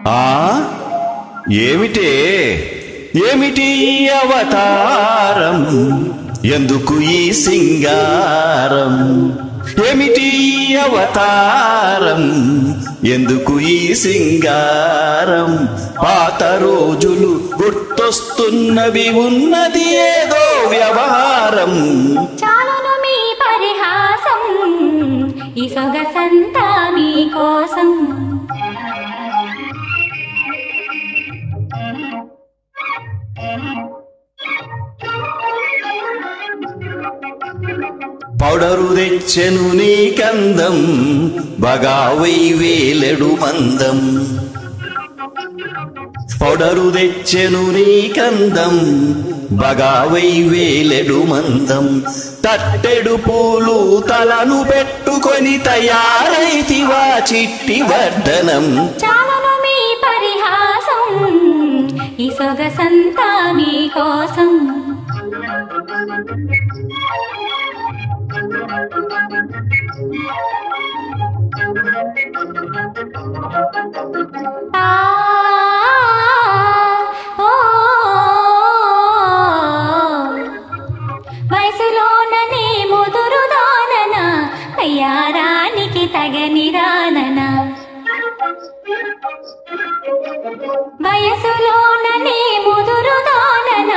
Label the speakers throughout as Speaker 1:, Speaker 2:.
Speaker 1: ఆ ఏమిటే ఏమిటి అవతారం ఎందుకు ఈ సింగారం ఏమిటి అవతారం ఎందుకు ఈ సింగారం పాత రోజులు గుర్తొస్తున్నవి ఉన్నది ఏదో వ్యవహారం
Speaker 2: చాలును మీ పరిహాసం ఈ సొగసంతా మీ కోసం
Speaker 1: పౌడరు తెచ్చెను నీ కందం బగావై వేలెడు మందం పౌడరు తెచ్చెను నీ కందం బగావై వేలెడు మందం తట్టెడు పూలు తలను పెట్టుకొని తయారైతివా చిట్టి వర్ధనం
Speaker 2: చాలును మీ పరిహాసం ఈ సొగసంతా మీ కోసం వయసులోననే ముదురు దానన అయ్యారానికి తగని రానన వయసులోననే ముదురు దానన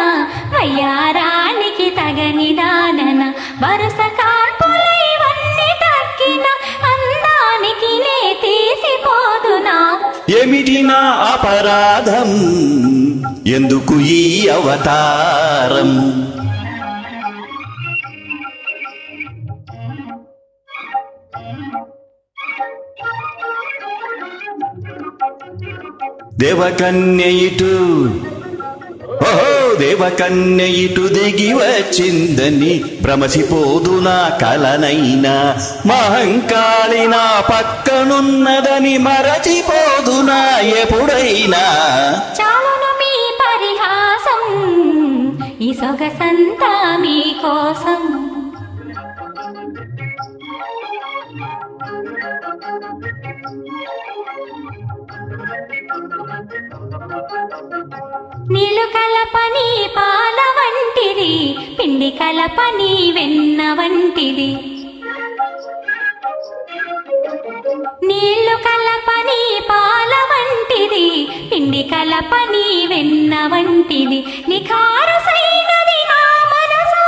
Speaker 2: అయ్యారానికి తగని దానన వరుస కార్పులై వన్ని తక్కిన అందానికి నే తీసిపోదునా
Speaker 1: ఏమిటి నా అపరాధం ఎందుకు ఈ అవతారం దేవకన్య ఇటు ఓహో దేవకన్య ఇటు దిగి వచ్చిందని భ్రమసిపోదు నా కలనైనా మహంకాళి నా పక్కనున్నదని మరచిపోదునా ఎప్పుడైనా
Speaker 2: చాలును మీ పరిహాసం ఈ సొగసంతా మీ కోసం నీళ్ళు కలపని పాల వంటిది పిండి కలపని వెన్న వంటిది నీళ్ళు కలపని పాల వంటిది పిండి కలపని వెన్న వంటిది నిఖారసైనది నా మనసు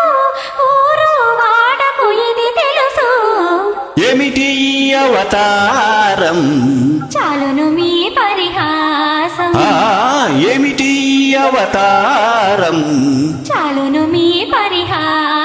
Speaker 2: ఊరు వాడకు ఇది తెలుసు
Speaker 1: ఏమిటి అవతారం
Speaker 2: చాలును మీ పరిహాసం
Speaker 1: ఏమిటి అవతారం
Speaker 2: చాలును మీ పరిహాసం